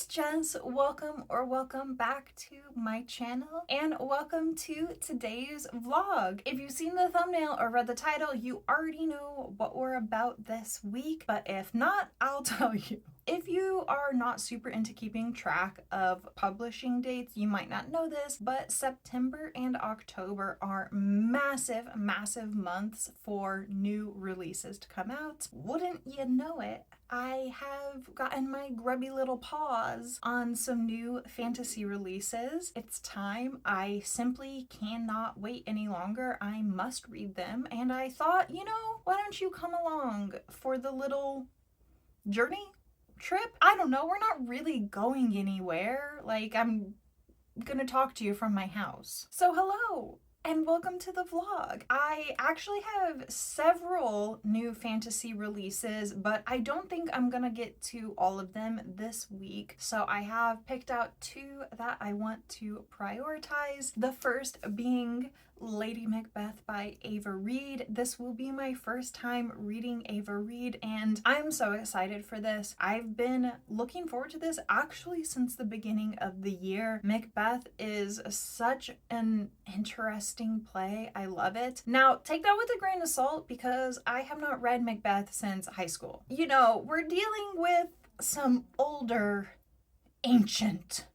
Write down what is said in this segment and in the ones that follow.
Jess. Welcome back to my channel and welcome to today's vlog. If you've seen the thumbnail or read the title, you already know what we're about this week, but if not, I'll tell you. If you are not super into keeping track of publishing dates, you might not know this, but September and October are massive months for new releases to come out. Wouldn't you know it, I have gotten my grubby little paws on some new fantasy releases. It's time. I simply cannot wait any longer. I must read them. And I thought, why don't you come along for the little journey? Trip? I don't know. We're not really going anywhere. I'm gonna talk to you from my house. So hello and welcome to the vlog. I actually have several new fantasy releases, but I don't think I'm gonna get to all of them this week. So I have picked out two that I want to prioritize. The first being Lady Macbeth by Ava Reid. This will be my first time reading Ava Reid and I'm so excited for this. I've been looking forward to this actually since the beginning of the year. Macbeth is such an interesting play. I love it. Now, take that with a grain of salt because I have not read Macbeth since high school. We're dealing with some older, ancient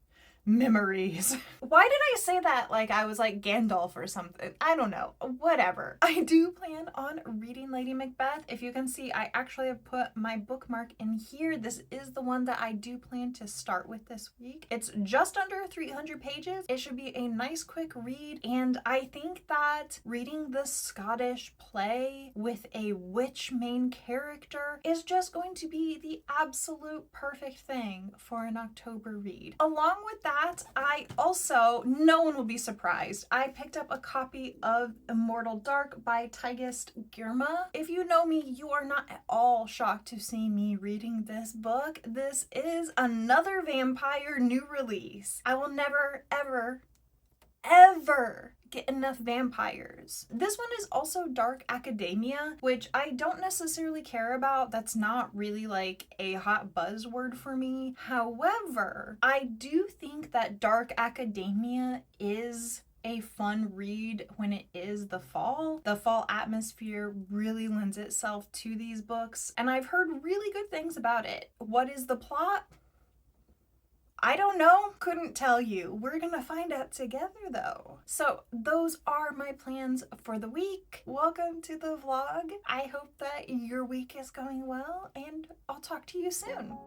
memories. Why did I say that like I was like Gandalf or something? I don't know. Whatever. I do plan on reading Lady Macbeth. If you can see, I actually have put my bookmark in here. This is the one that I do plan to start with this week. It's just under 300 pages. It should be a nice quick read, and I think that reading the Scottish play with a witch main character is just going to be the absolute perfect thing for an October read. Along with that, I also, no one will be surprised, I picked up a copy of Immortal Dark by Tigist Girma. If you know me, you are not at all shocked to see me reading this book. This is another vampire new release. I will never, ever get enough vampires. This one is also dark academia, which I don't necessarily care about. That's not really like a hot buzzword for me. However, I do think that dark academia is a fun read when it is the fall. The fall atmosphere really lends itself to these books, and I've heard really good things about it. What is the plot? I don't know, couldn't tell you. We're gonna find out together though. So those are my plans for the week. Welcome to the vlog. I hope that your week is going well and I'll talk to you soon.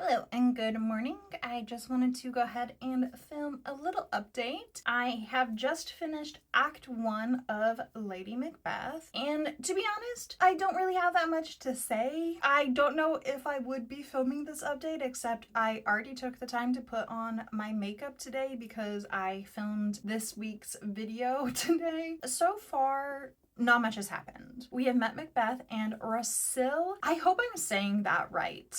Hello and good morning. I just wanted to go ahead and film a little update. I have just finished Act 1 of Lady Macbeth, and to be honest, I don't really have that much to say. I don't know if I would be filming this update, except I already took the time to put on my makeup today because I filmed this week's video today. So far, not much has happened. We have met Macbeth and Rasil. I hope I'm saying that right.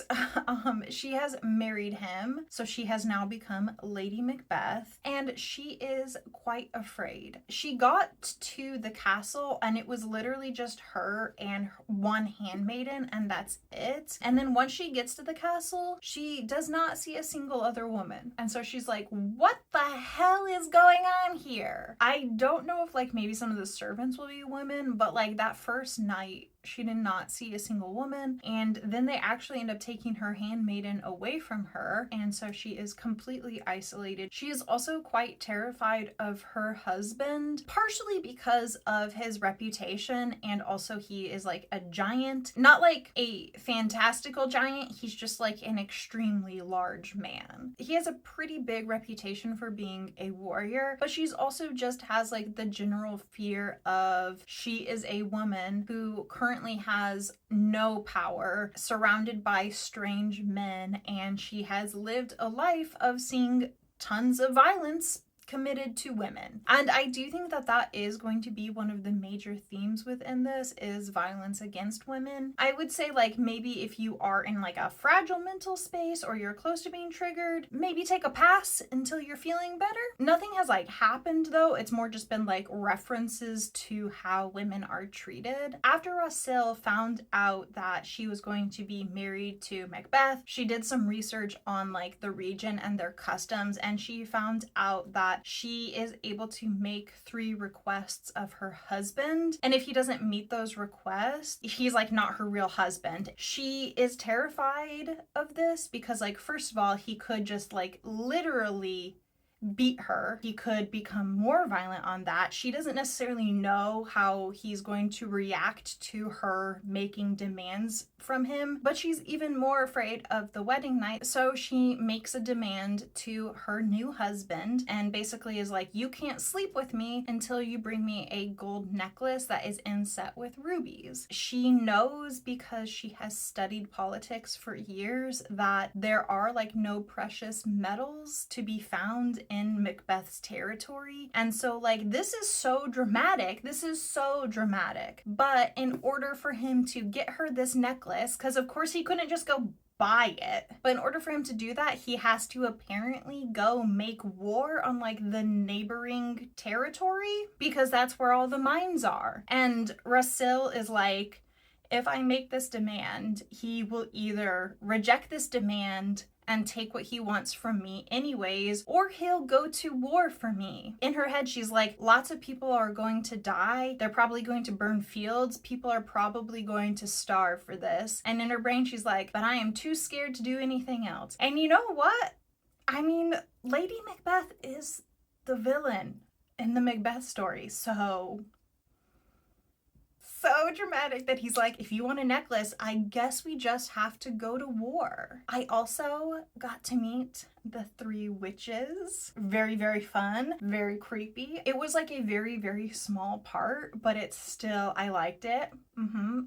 She has married him, so she has now become Lady Macbeth, and she is quite afraid. She got to the castle and it was literally just her and one handmaiden, and that's it. And then once she gets to the castle, she does not see a single other woman. And so she's like, what the hell is going on here? I don't know if like maybe some of the servants will be women, but like that first night, she did not see a single woman, and then they actually end up taking her handmaiden away from her, and so she is completely isolated. She is also quite terrified of her husband, partially because of his reputation, and also he is like a giant, not like a fantastical giant, he's just like an extremely large man. He has a pretty big reputation for being a warrior, but she's also just has like the general fear of she is a woman who currently has no power, surrounded by strange men, and she has lived a life of seeing tons of violence committed to women. And I do think that that is going to be one of the major themes within this, is violence against women. I would say like maybe if you are in like a fragile mental space or you're close to being triggered, maybe take a pass until you're feeling better. Nothing has like happened though. It's more just been like references to how women are treated. After Rasil found out that she was going to be married to Macbeth, she did some research on like the region and their customs, and she found out that she is able to make 3 requests of her husband, and if he doesn't meet those requests, he's like not her real husband. She is terrified of this because like first of all, he could just like literally beat her. He could become more violent on that. She doesn't necessarily know how he's going to react to her making demands from him, but she's even more afraid of the wedding night. So she makes a demand to her new husband and basically is like, you can't sleep with me until you bring me a gold necklace that is inset with rubies. She knows, because she has studied politics for years, that there are like no precious metals to be found in Macbeth's territory. And so like this is so dramatic. This is so dramatic. But in order for him to get her this necklace, because of course he couldn't just go buy it, but in order for him to do that, he has to apparently go make war on like the neighboring territory, because that's where all the mines are. And Rasil is like, if I make this demand, he will either reject this demand and take what he wants from me anyways, or he'll go to war for me. In her head, she's like, lots of people are going to die. They're probably going to burn fields. People are probably going to starve for this. And in her brain, she's like, but I am too scared to do anything else. And you know what? I mean, Lady Macbeth is the villain in the Macbeth story, so dramatic that he's like, if you want a necklace, I guess we just have to go to war. I also got to meet the 3 witches. Very, very fun, very creepy. It was like a very, very small part, but it's still, I liked it.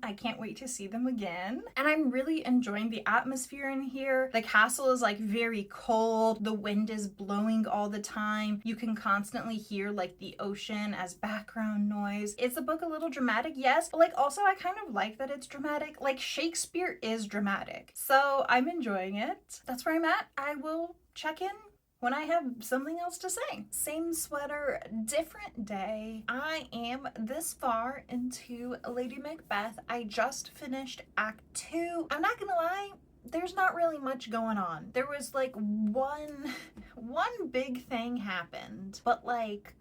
I can't wait to see them again. And I'm really enjoying the atmosphere in here. The castle is like very cold. The wind is blowing all the time. You can constantly hear like the ocean as background noise. Is the book a little dramatic? Yes, but like also I kind of like that it's dramatic. Like Shakespeare is dramatic. So I'm enjoying it. That's where I'm at. I will check in when I have something else to say. Same sweater, different day. I am this far into Lady Macbeth. I just finished Act 2. I'm not gonna lie, there's not really much going on. There was like one big thing happened, but like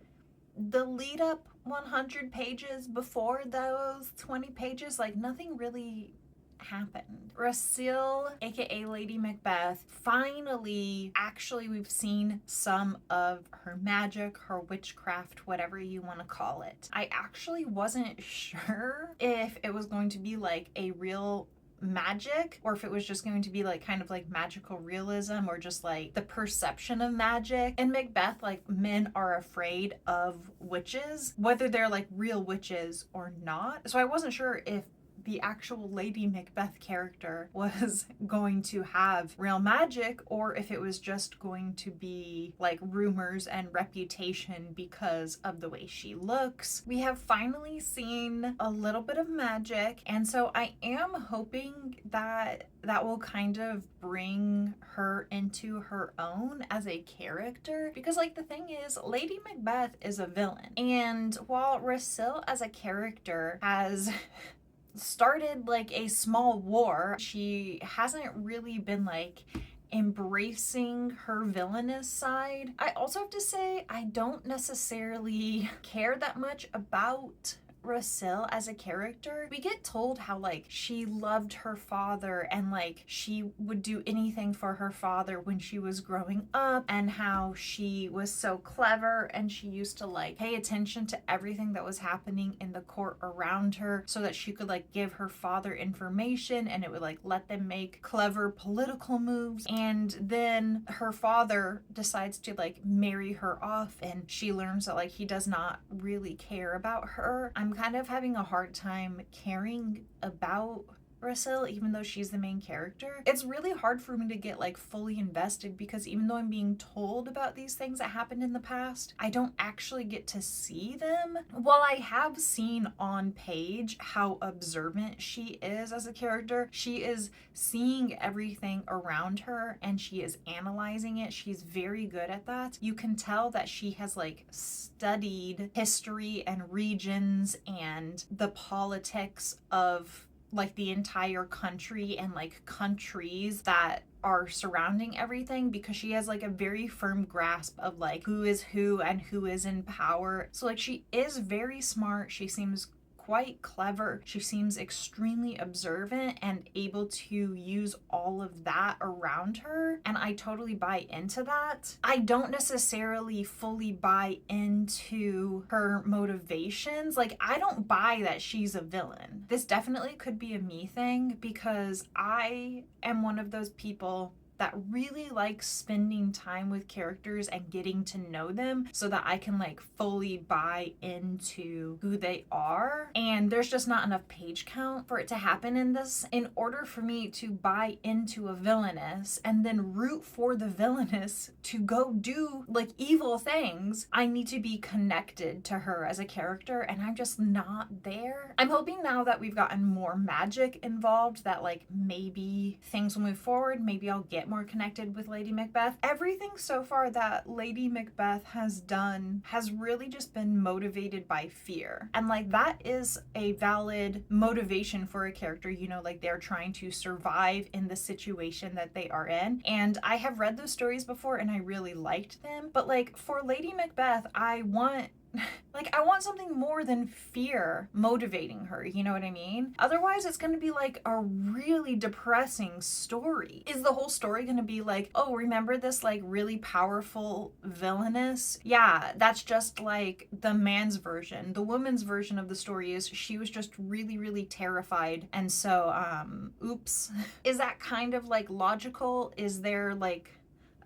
the lead up 100 pages before those 20 pages, like nothing really happened. Rasil, aka Lady Macbeth, finally, actually we've seen some of her magic, her witchcraft, whatever you want to call it. I actually wasn't sure if it was going to be like a real magic or if it was just going to be like kind of like magical realism or just like the perception of magic. In Macbeth, like men are afraid of witches, whether they're like real witches or not. So I wasn't sure if the actual Lady Macbeth character was going to have real magic, or if it was just going to be like rumors and reputation because of the way she looks. We have finally seen a little bit of magic, and so I am hoping that that will kind of bring her into her own as a character, because like the thing is, Lady Macbeth is a villain, and while Rasil as a character has started like a small war, she hasn't really been like embracing her villainous side. I also have to say, I don't necessarily care that much about Rasil as a character. We get told how like she loved her father and like she would do anything for her father when she was growing up, and how she was so clever and she used to like pay attention to everything that was happening in the court around her so that she could like give her father information and it would like let them make clever political moves. And then her father decides to like marry her off, and she learns that like he does not really care about her. I'm kind of having a hard time caring about Rasil, even though she's the main character. It's really hard for me to get like fully invested, because even though I'm being told about these things that happened in the past, I don't actually get to see them. While I have seen on page how observant she is as a character, she is seeing everything around her and she is analyzing it. She's very good at that. You can tell that she has like studied history and regions and the politics of like the entire country and like countries that are surrounding everything, because she has like a very firm grasp of like who is who and who is in power. So like she is very smart. She seems quite clever. She seems extremely observant and able to use all of that around her, and I totally buy into that. I don't necessarily fully buy into her motivations. Like, I don't buy that she's a villain. This definitely could be a me thing, because I am one of those people that really likes spending time with characters and getting to know them so that I can like fully buy into who they are. And there's just not enough page count for it to happen in this. In order for me to buy into a villainess and then root for the villainess to go do like evil things, I need to be connected to her as a character, and I'm just not there. I'm hoping now that we've gotten more magic involved that like maybe things will move forward. Maybe I'll get more connected with Lady Macbeth. Everything so far that Lady Macbeth has done has really just been motivated by fear. And like that is a valid motivation for a character, you know, like they're trying to survive in the situation that they are in. And I have read those stories before and I really liked them. But like for Lady Macbeth, I want something more than fear motivating her, you know what I mean? Otherwise, it's gonna be like a really depressing story. Is the whole story gonna be like, oh, remember this like really powerful villainess? Yeah, that's just like the man's version. The woman's version of the story is she was just really, really terrified. And so, oops. Is that kind of like logical? Is there like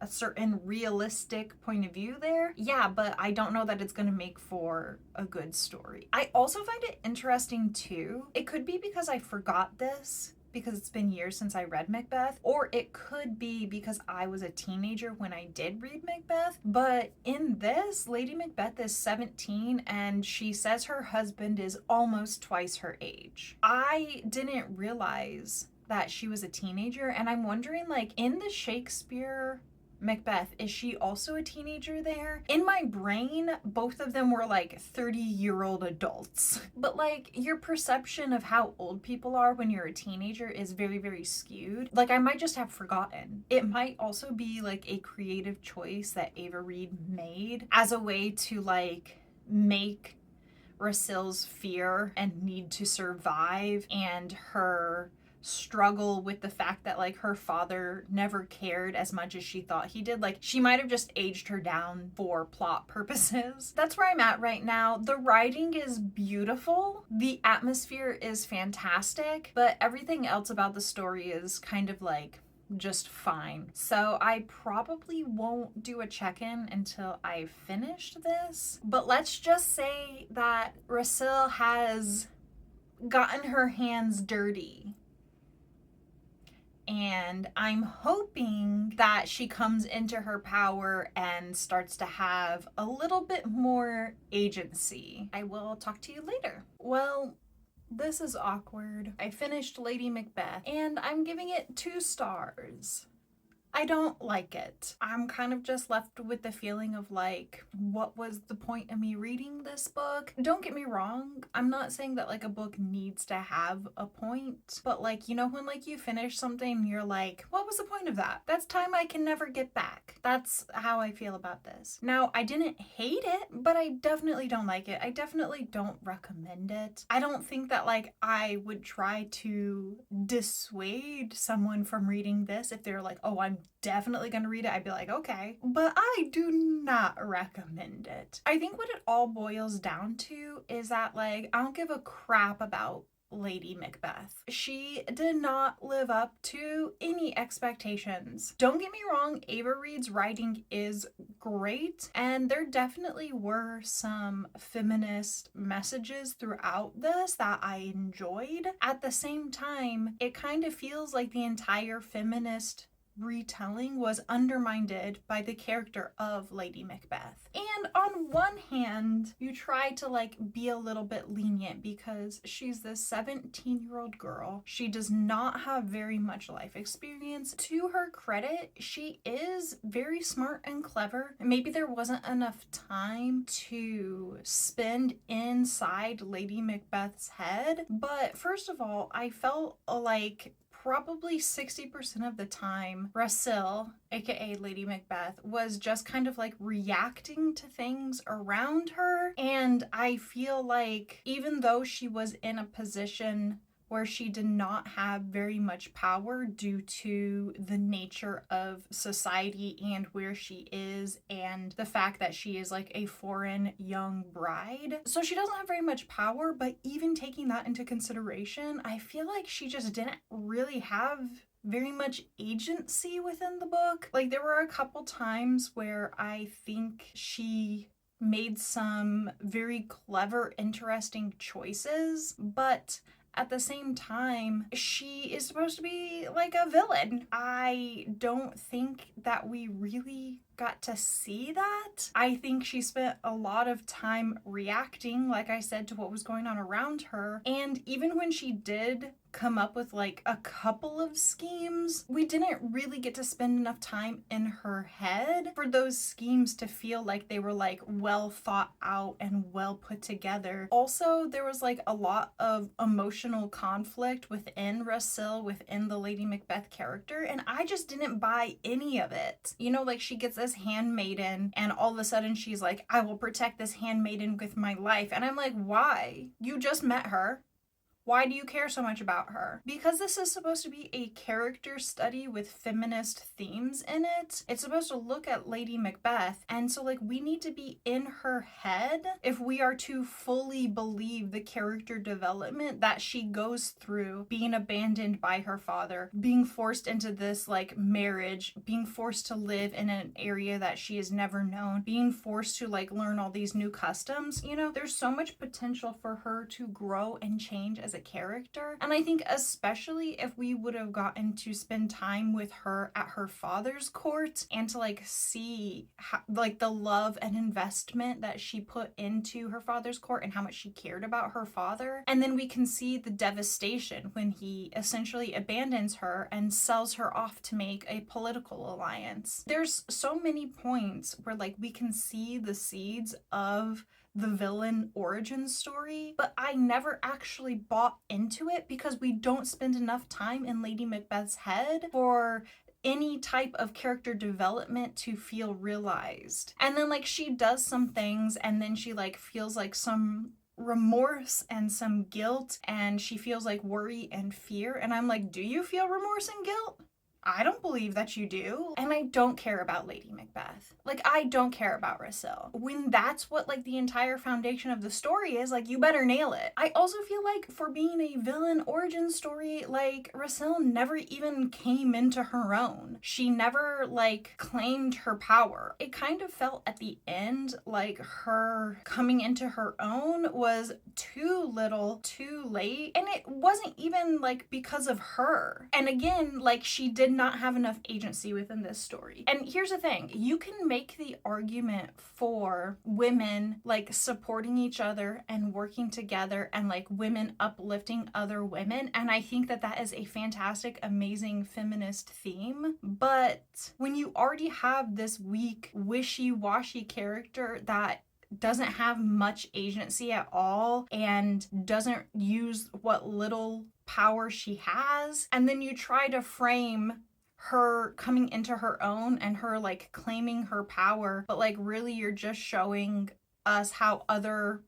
a certain realistic point of view there? Yeah, but I don't know that it's going to make for a good story. I also find it interesting too. It could be because I forgot this, because it's been years since I read Macbeth, or it could be because I was a teenager when I did read Macbeth. But in this, Lady Macbeth is 17 and she says her husband is almost twice her age. I didn't realize that she was a teenager, and I'm wondering, like, in the Shakespeare Macbeth, is she also a teenager there? In my brain, both of them were like 30-year-old adults. But like your perception of how old people are when you're a teenager is very, very skewed. Like I might just have forgotten. It might also be like a creative choice that Ava Reid made as a way to like make Rasil's fear and need to survive and her struggle with the fact that like her father never cared as much as she thought he did. Like she might have just aged her down for plot purposes. That's where I'm at right now. The writing is beautiful. The atmosphere is fantastic, but everything else about the story is kind of like just fine. So I probably won't do a check-in until I've finished this. But let's just say that Rasil has gotten her hands dirty. And I'm hoping that she comes into her power and starts to have a little bit more agency. I will talk to you later. Well, this is awkward. I finished Lady Macbeth and I'm giving it 2 stars. I don't like it. I'm kind of just left with the feeling of like, what was the point of me reading this book? Don't get me wrong, I'm not saying that like a book needs to have a point, but like, you know, when like you finish something, you're like, what was the point of that? That's time I can never get back. That's how I feel about this. Now, I didn't hate it, but I definitely don't like it. I definitely don't recommend it. I don't think that like I would try to dissuade someone from reading this if they're like, oh, I'm definitely gonna read it. I'd be like, okay, but I do not recommend it. I think what it all boils down to is that like I don't give a crap about Lady Macbeth. She did not live up to any expectations. Don't get me wrong, Ava Reed's writing is great, and there definitely were some feminist messages throughout this that I enjoyed. At the same time, it kind of feels like the entire feminist retelling was undermined by the character of Lady Macbeth. And on one hand, you try to like be a little bit lenient because she's this 17-year-old girl. She does not have very much life experience. To her credit, she is very smart and clever. Maybe there wasn't enough time to spend inside Lady Macbeth's head, but first of all, I felt like probably 60% of the time, Rasil, aka Lady Macbeth, was just kind of like reacting to things around her. And I feel like even though she was in a position where she did not have very much power due to the nature of society and where she is and the fact that she is like a foreign young bride. So she doesn't have very much power, but even taking that into consideration, I feel like she just didn't really have very much agency within the book. Like there were a couple times where I think she made some very clever, interesting choices, but at the same time, she is supposed to be like a villain. I don't think that we really got to see that. I think she spent a lot of time reacting, like I said, to what was going on around her. And even when she did come up with like a couple of schemes, we didn't really get to spend enough time in her head for those schemes to feel like they were like well thought out and well put together. Also, there was like a lot of emotional conflict within Rasil, within the Lady Macbeth character, and I just didn't buy any of it. You know, like she gets this handmaiden and all of a sudden she's like, I will protect this handmaiden with my life. And I'm like, why? You just met her. Why do you care so much about her? Because this is supposed to be a character study with feminist themes in it. It's supposed to look at Lady Macbeth. And so like we need to be in her head if we are to fully believe the character development that she goes through, being abandoned by her father, being forced into this like marriage, being forced to live in an area that she has never known, being forced to like learn all these new customs. You know, there's so much potential for her to grow and change as a character. And I think especially if we would have gotten to spend time with her at her father's court and to like see how, like the love and investment that she put into her father's court and how much she cared about her father. And then we can see the devastation when he essentially abandons her and sells her off to make a political alliance. There's so many points where like we can see the seeds of the villain origin story, but I never actually bought into it because we don't spend enough time in Lady Macbeth's head for any type of character development to feel realized. And then like she does some things and then she like feels like some remorse and some guilt and she feels like worry and fear, and I'm like, do you feel remorse and guilt? I don't believe that you do. And I don't care about Lady Macbeth. Like, I don't care about Rasil. When that's what, like, the entire foundation of the story is, like, you better nail it. I also feel like for being a villain origin story, like, Rasil never even came into her own. She never, like, claimed her power. It kind of felt at the end like her coming into her own was too little, too late. And it wasn't even, like, because of her. And again, like, she did not have enough agency within this story. And here's the thing, you can make the argument for women, like, supporting each other and working together and, like, women uplifting other women. And I think that that is a fantastic, amazing feminist theme. But when you already have this weak, wishy-washy character that doesn't have much agency at all and doesn't use what little power she has, and then you try to frame her coming into her own and her, like, claiming her power, but, like, really you're just showing us how other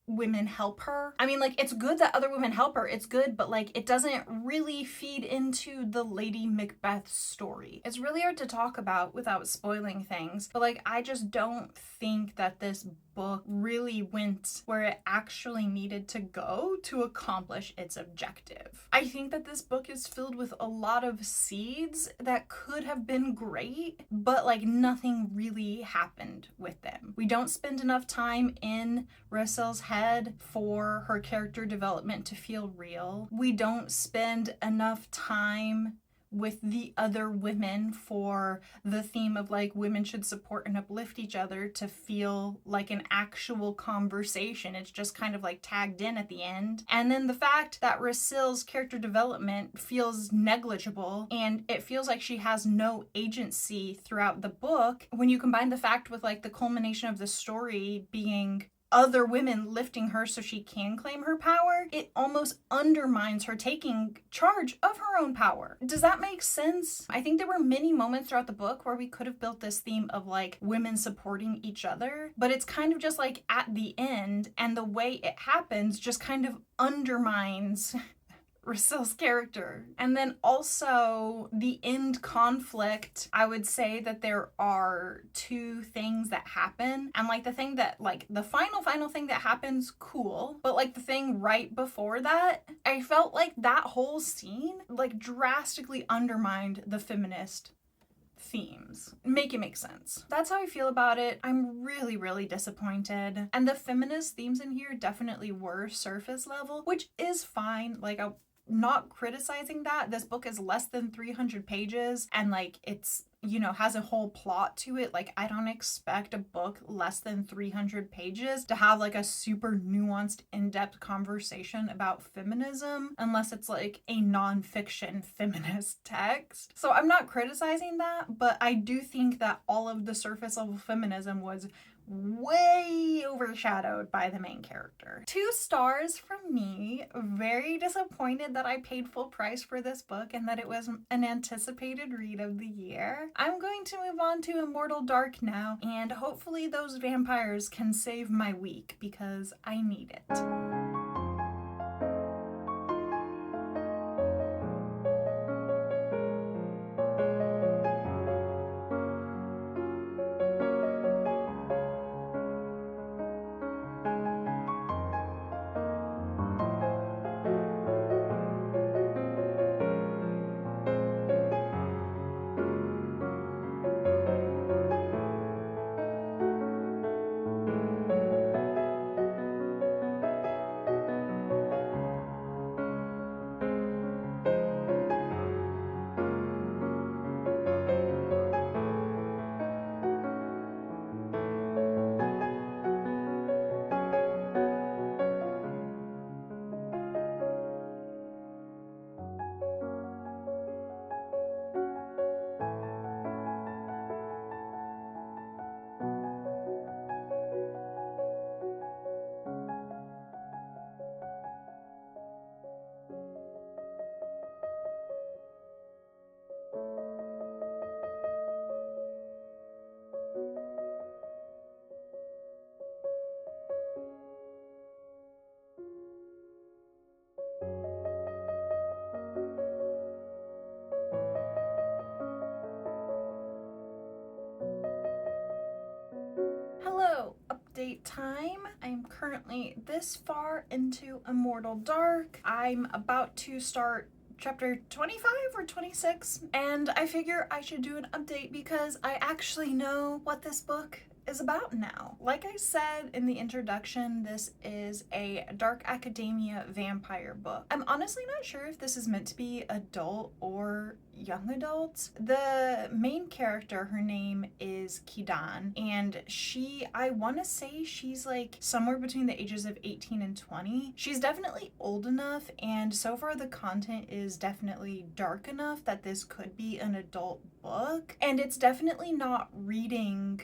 women help her. I mean, like, it's good that other women help her, it's good, but, like, it doesn't really feed into the Lady Macbeth story. It's really hard to talk about without spoiling things, but, like, I just don't think that this book really went where it actually needed to go to accomplish its objective. I think that this book is filled with a lot of seeds that could have been great, but, like, nothing really happened with them. We don't spend enough time in Rasil's head for her character development to feel real. We don't spend enough time with the other women for the theme of, like, women should support and uplift each other to feel like an actual conversation. It's just kind of, like, tagged in at the end. And then the fact that Rasil's character development feels negligible and it feels like she has no agency throughout the book, when you combine the fact with, like, the culmination of the story being other women lifting her so she can claim her power, it almost undermines her taking charge of her own power. Does that make sense? I think there were many moments throughout the book where we could have built this theme of, like, women supporting each other, but it's kind of just, like, at the end, and the way it happens just kind of undermines Rasil's character. And then also the end conflict, I would say that there are two things that happen. And, like, the thing that, like, the final thing that happens, cool. But, like, the thing right before that, I felt like that whole scene, like, drastically undermined the feminist themes. Make it make sense. That's how I feel about it. I'm really, really disappointed. And the feminist themes in here definitely were surface level, which is fine. Like, I'm not criticizing that. This book is less than 300 pages and, like, it's, you know, has a whole plot to it. Like, I don't expect a book less than 300 pages to have, like, a super nuanced, in-depth conversation about feminism unless it's, like, a nonfiction feminist text. So I'm not criticizing that, but I do think that all of the surface level feminism was way overshadowed by the main character. 2 stars from me. Very disappointed that I paid full price for this book and that it was an anticipated read of the year. I'm going to move on to Immortal Dark now, and hopefully those vampires can save my week because I need it. currently this far into Immortal Dark. I'm about to start chapter 25 or 26, and I figure I should do an update because I actually know what this book is about now. Like I said in the introduction, this is a dark academia vampire book. I'm honestly not sure if this is meant to be adult or young adult. The main character, her name is Kidan, and I want to say she's like somewhere between the ages of 18 and 20. She's definitely old enough, and so far the content is definitely dark enough that this could be an adult book, and it's definitely not reading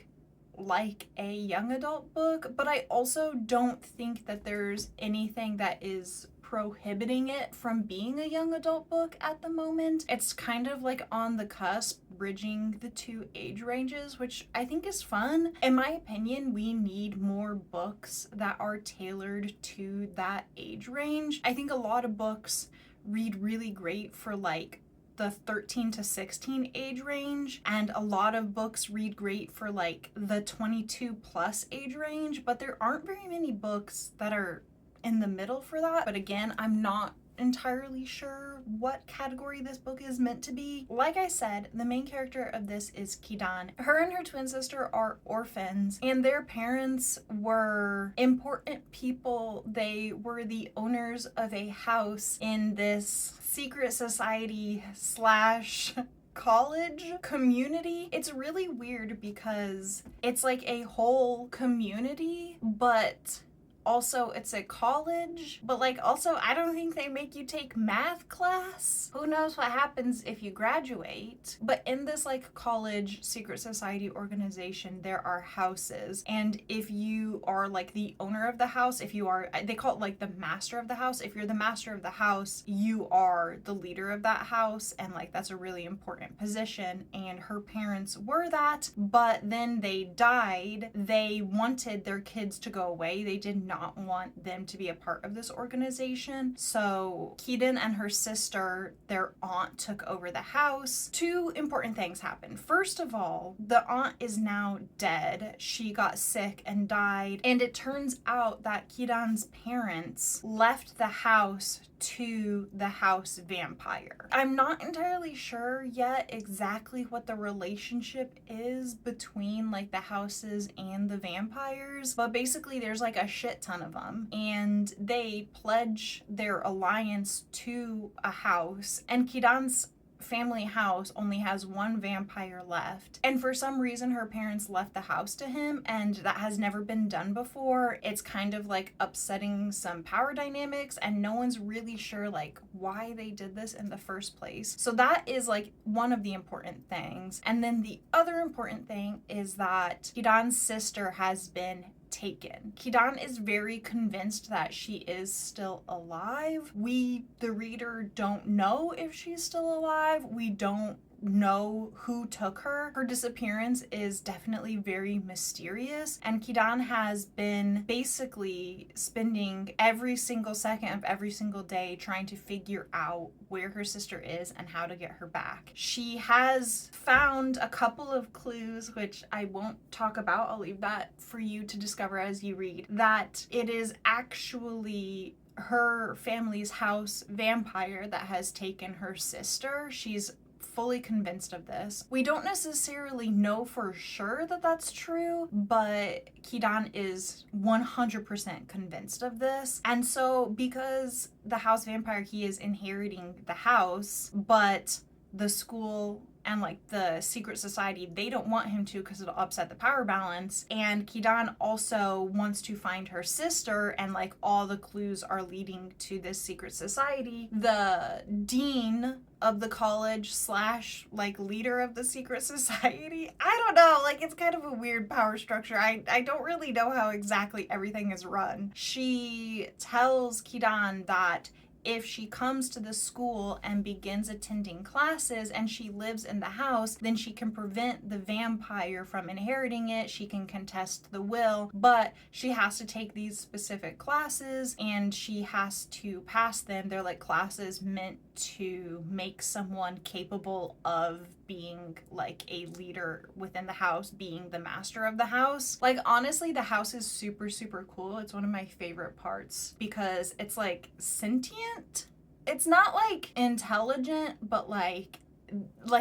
like a young adult book, but I also don't think that there's anything that is prohibiting it from being a young adult book at the moment. It's kind of like on the cusp, bridging the two age ranges, which I think is fun. In my opinion, we need more books that are tailored to that age range. I think a lot of books read really great for like the 13 to 16 age range, and a lot of books read great for like the 22 plus age range, but there aren't very many books that are in the middle for that. But again, I'm not entirely sure what category this book is meant to be. Like I said, the main character of this is Kidan. Her and her twin sister are orphans, and their parents were important people. They were the owners of a house in this secret society slash college community. It's really weird because it's like a whole community, but also it's a college, but like also I don't think they make you take math class. Who knows what happens if you graduate? But in this like college secret society organization, there are houses, and if you are like the owner of the house, if you are, they call it like the master of the house, if you're the master of the house, you are the leader of that house, and like that's a really important position. And her parents were that, but then they died. They wanted their kids to go away. They did not want them to be a part of this organization. So Kidan and her sister, their aunt, took over the house. Two important things happened. First of all, the aunt is now dead. She got sick and died. And it turns out that Kidan's parents left the house to the house vampire. I'm not entirely sure yet exactly what the relationship is between like the houses and the vampires, but basically there's like a shit ton of them, and they pledge their alliance to a house, and Kidan's family house only has one vampire left, and for some reason her parents left the house to him, and that has never been done before. It's kind of like upsetting some power dynamics, and no one's really sure like why they did this in the first place. So that is like one of the important things. And then the other important thing is that Kidan's sister has been taken. Kidan is very convinced that she is still alive. We, the reader, don't know if she's still alive. We don't know who took her. Her disappearance is definitely very mysterious, and Kidan has been basically spending every single second of every single day trying to figure out where her sister is and how to get her back. She has found a couple of clues, which I won't talk about. I'll leave that for you to discover as you read, that it is actually her family's house vampire that has taken her sister. She's fully convinced of this. We don't necessarily know for sure that that's true, but Kidan is 100% convinced of this. And so because the house vampire, he is inheriting the house, but the school and like the secret society, they don't want him to because it'll upset the power balance. And Kidan also wants to find her sister, and like all the clues are leading to this secret society. The dean of the college slash like leader of the secret society, I don't know, like it's kind of a weird power structure. I don't really know how exactly everything is run. She tells Kidan that if she comes to the school and begins attending classes and she lives in the house, then she can prevent the vampire from inheriting it. She can contest the will, but she has to take these specific classes and she has to pass them. They're like classes meant to make someone capable of being like a leader within the house, being the master of the house. Like, honestly, the house is super, super cool. It's one of my favorite parts because it's like sentient. It's not like intelligent, but like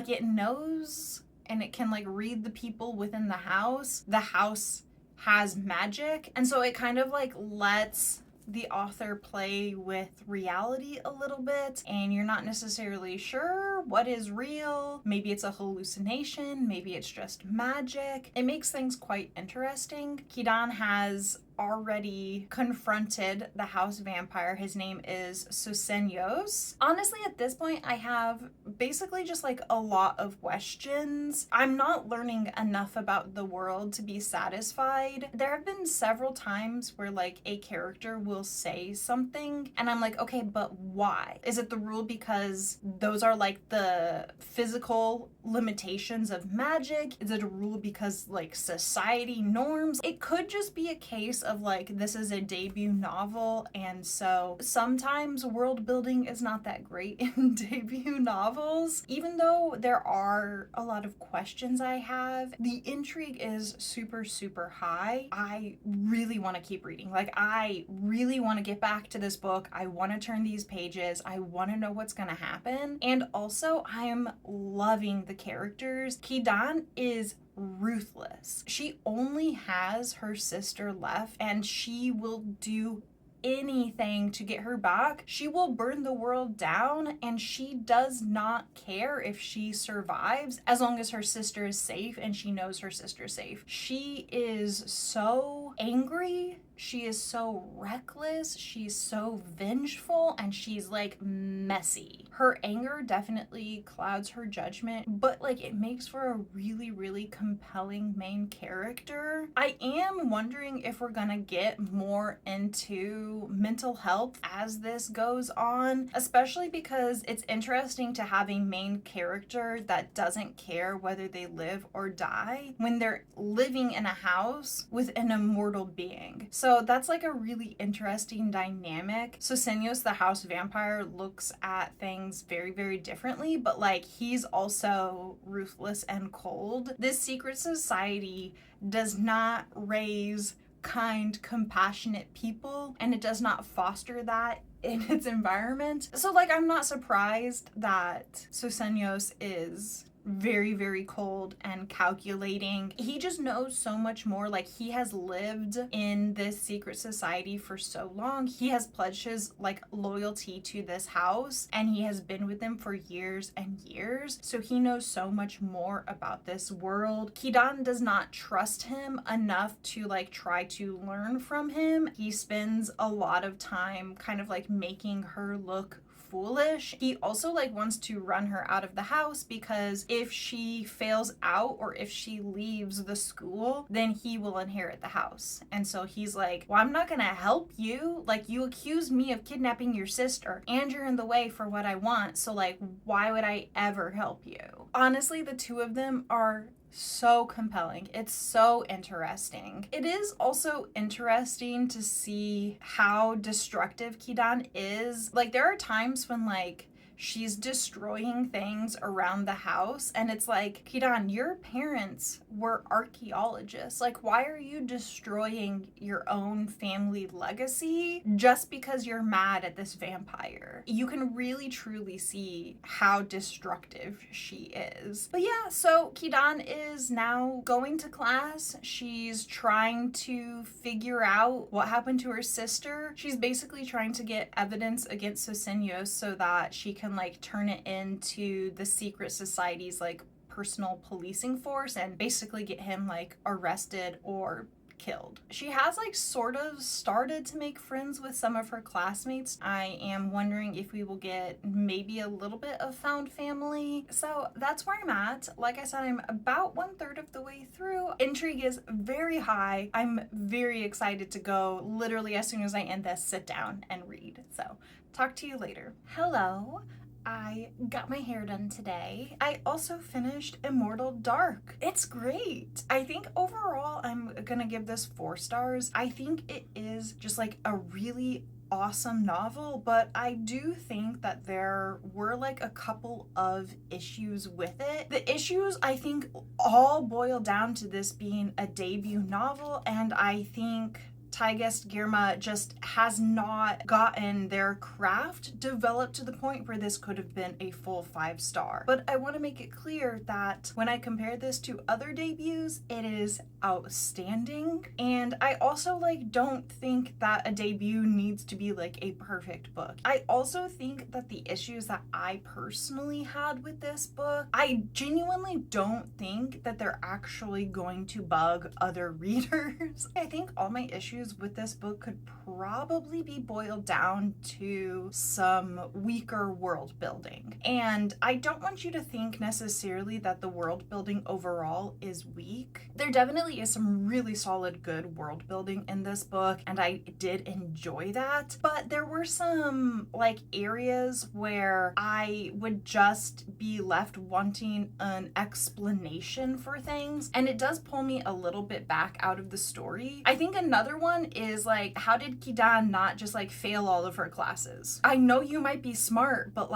it knows and it can like read the people within the house. The house has magic, and so it kind of like lets the author play with reality a little bit, and you're not necessarily sure what is real. Maybe it's a hallucination, maybe it's just magic. It makes things quite interesting. Kidon has already confronted the house vampire. His name is Susenyos. Honestly, at this point, I have basically just like a lot of questions. I'm not learning enough about the world to be satisfied. There have been several times where like a character will say something and I'm like, okay, but why? Is it the rule because those are like the physical limitations of magic? Is it a rule because like society norms? It could just be a case of like, this is a debut novel, and so sometimes world building is not that great in debut novels. Even though there are a lot of questions I have, the intrigue is super, super high. I really want to keep reading. Like, I really want to get back to this book. I want to turn these pages. I want to know what's going to happen. And also, I'm loving the characters. Kidon is ruthless. She only has her sister left, and she will do anything to get her back. She will burn the world down, and she does not care if she survives as long as her sister is safe and she knows her sister's safe. She is so angry. She is so reckless, she's so vengeful, and she's like messy. Her anger definitely clouds her judgment, but like it makes for a really, really compelling main character. I am wondering if we're gonna get more into mental health as this goes on, especially because it's interesting to have a main character that doesn't care whether they live or die when they're living in a house with an immortal being. So that's like a really interesting dynamic. Susenyos, the house vampire, looks at things very, very differently, but like he's also ruthless and cold. This secret society does not raise kind, compassionate people, and it does not foster that in its environment. So like, I'm not surprised that Susenyos is very, very cold and calculating. He just knows so much more. Like, he has lived in this secret society for so long. He has pledged his like loyalty to this house, and he has been with them for years and years. So he knows so much more about this world. Kidon does not trust him enough to like try to learn from him. He spends a lot of time kind of like making her look foolish. He also like wants to run her out of the house because if she fails out or if she leaves the school, then he will inherit the house. And so he's like, well, I'm not gonna help you. Like, you accused me of kidnapping your sister and you're in the way for what I want. So like, why would I ever help you? Honestly, the two of them are so compelling. It's so interesting. It is also interesting to see how destructive Kidon is. Like, there are times when like she's destroying things around the house, and it's like, Kidon, your parents were archaeologists. Like, why are you destroying your own family legacy just because you're mad at this vampire? You can really truly see how destructive she is. But yeah, so Kidon is now going to class. She's trying to figure out what happened to her sister. She's basically trying to get evidence against Susenyos so that she can like turn it into the secret society's like personal policing force and basically get him like arrested or killed. She has like sort of started to make friends with some of her classmates. I am wondering if we will get maybe a little bit of found family. So that's where I'm at. Like I said, I'm about 1/3 of the way through. Intrigue is very high. I'm very excited to go literally as soon as I end this, sit down and read. So talk to you later. Hello. I got my hair done today. I also finished Immortal Dark. It's great. I think overall I'm gonna give this 4 stars. I think it is just like a really awesome novel, but I do think that there were like a couple of issues with it. The issues, I think, all boil down to this being a debut novel, and I think Tigest Girma just has not gotten their craft developed to the point where this could have been a full 5-star. But I want to make it clear that when I compare this to other debuts, it is outstanding. And I also don't think that a debut needs to be like a perfect book. I also think that the issues that I personally had with this book, I genuinely don't think that they're actually going to bug other readers. I think all my issues with this book could probably be boiled down to some weaker world building. And I don't want you to think necessarily that the world building overall is weak. There definitely is some really solid good world building in this book, and I did enjoy that. But there were some areas where I would just be left wanting an explanation for things, and it does pull me a little bit back out of the story. I think another one is how did Kidan not just fail all of her classes? I know you might be smart, but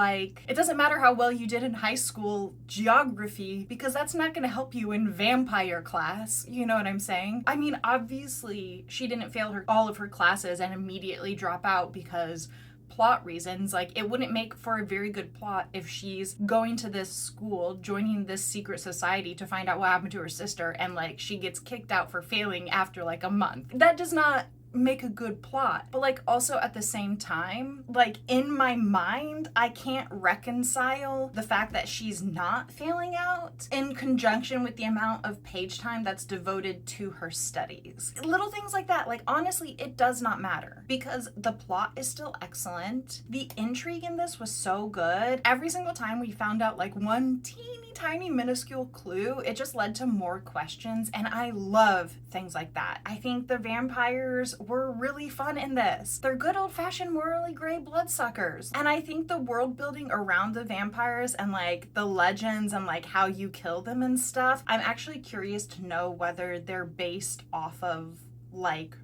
it doesn't matter how well you did in high school geography, because that's not going to help you in vampire class. You know what I'm saying? I mean, obviously she didn't fail all of her classes and immediately drop out because plot reasons. It wouldn't make for a very good plot if she's going to this school, joining this secret society to find out what happened to her sister, and she gets kicked out for failing after a month. That does not make a good plot. But also at the same time, in my mind, I can't reconcile the fact that she's not failing out in conjunction with the amount of page time that's devoted to her studies. Little things like that, honestly, it does not matter because the plot is still excellent. The intrigue in this was so good. Every single time we found out one teeny tiny minuscule clue, it just led to more questions, and I love things like that. I think the vampires were really fun in this. They're good old-fashioned morally gray bloodsuckers, and I think the world building around the vampires and the legends and how you kill them and stuff, I'm actually curious to know whether they're based off of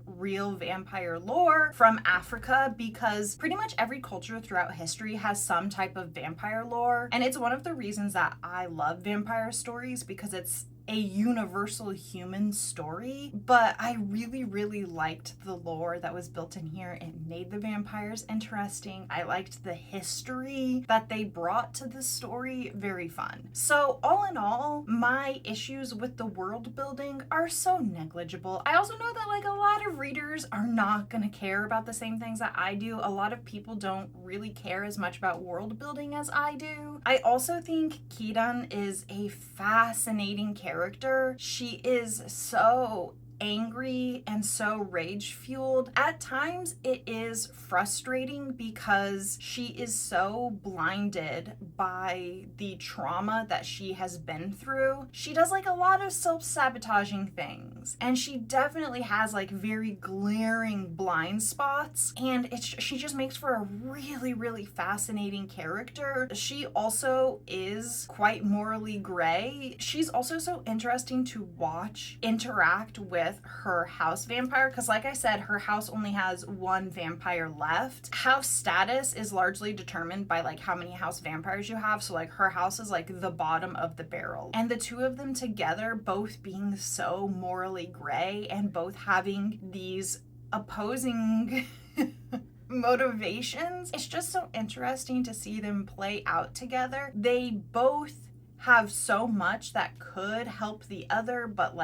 real vampire lore from Africa, because pretty much every culture throughout history has some type of vampire lore, and it's one of the reasons that I love vampire stories, because it's a universal human story. But I really, really liked the lore that was built in here. It made the vampires interesting. I liked the history that they brought to the story. Very fun. So all in all, my issues with the world building are so negligible. I also know that a lot of readers are not gonna care about the same things that I do. A lot of people don't really care as much about world building as I do. I also think Kidan is a fascinating character. She is so angry and so rage-fueled. At times it is frustrating because she is so blinded by the trauma that she has been through. She does a lot of self-sabotaging things, and she definitely has very glaring blind spots, and she just makes for a really, really fascinating character. She also is quite morally gray. She's also so interesting to watch interact with her house vampire, because like I said, her house only has one vampire left. House status is largely determined by how many house vampires you have, so her house is the bottom of the barrel, and the two of them together both being so morally gray and both having these opposing motivations, it's just so interesting to see them play out together. They both have so much that could help the other, but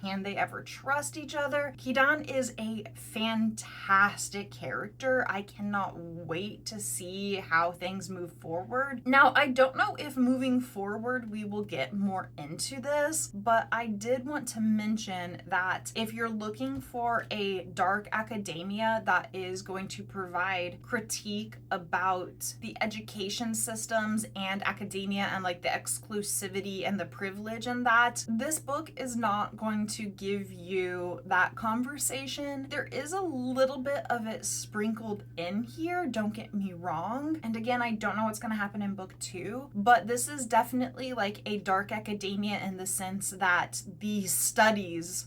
can they ever trust each other? Kidan is a fantastic character. I cannot wait to see how things move forward. Now, I don't know if moving forward we will get more into this, but I did want to mention that if you're looking for a dark academia that is going to provide critique about the education systems and academia and the exclusivity and the privilege in that, this book is not going to give you that conversation. There is a little bit of it sprinkled in here, don't get me wrong. And again, I don't know what's going to happen in book 2, but this is definitely a dark academia in the sense that the studies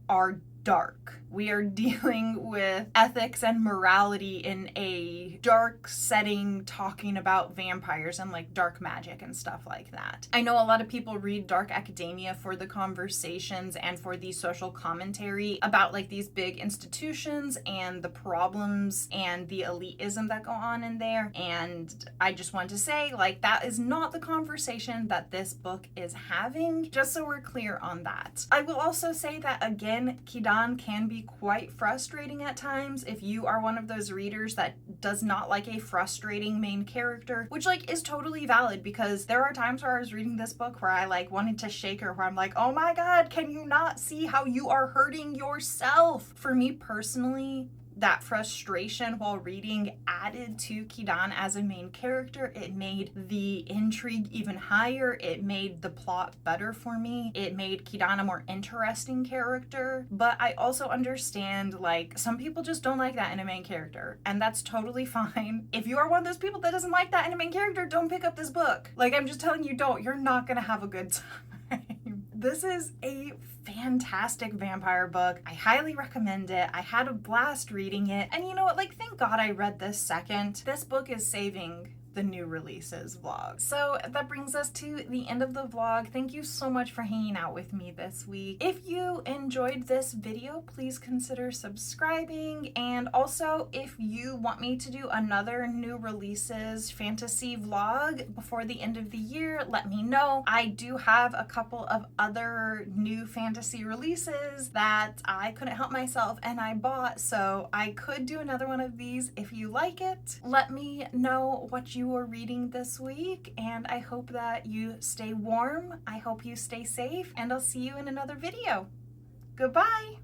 are dark. We are dealing with ethics and morality in a dark setting, talking about vampires and like dark magic and stuff like that. I know a lot of people read dark academia for the conversations and for the social commentary about like these big institutions and the problems and the elitism that go on in there. And I just want to say, like, that is not the conversation that this book is having, just so we're clear on that. I will also say that, again, Kidane can be quite frustrating at times if you are one of those readers that does not like a frustrating main character, which like is totally valid, because there are times where I was reading this book where I like wanted to shake her, where I'm like, oh my god, can you not see how you are hurting yourself? For me personally, that frustration while reading added to Kidane as a main character. It made the intrigue even higher. It made the plot better for me. It made Kidane a more interesting character. But I also understand, like, some people just don't like that in a main character, and that's totally fine. If you are one of those people that doesn't like that in a main character, don't pick up this book. Like, I'm just telling you, don't. You're not gonna have a good time. This is a fantastic vampire book. I highly recommend it. I had a blast reading it. And you know what? Like, thank God I read this second. This book is saving the new releases vlog. So that brings us to the end of the vlog. Thank you so much for hanging out with me this week. If you enjoyed this video, please consider subscribing. And also, if you want me to do another new releases fantasy vlog before the end of the year, let me know. I do have a couple of other new fantasy releases that I couldn't help myself and I bought, so I could do another one of these if you like it. Let me know what you are reading this week, and I hope that you stay warm. I hope you stay safe, and I'll see you in another video. Goodbye!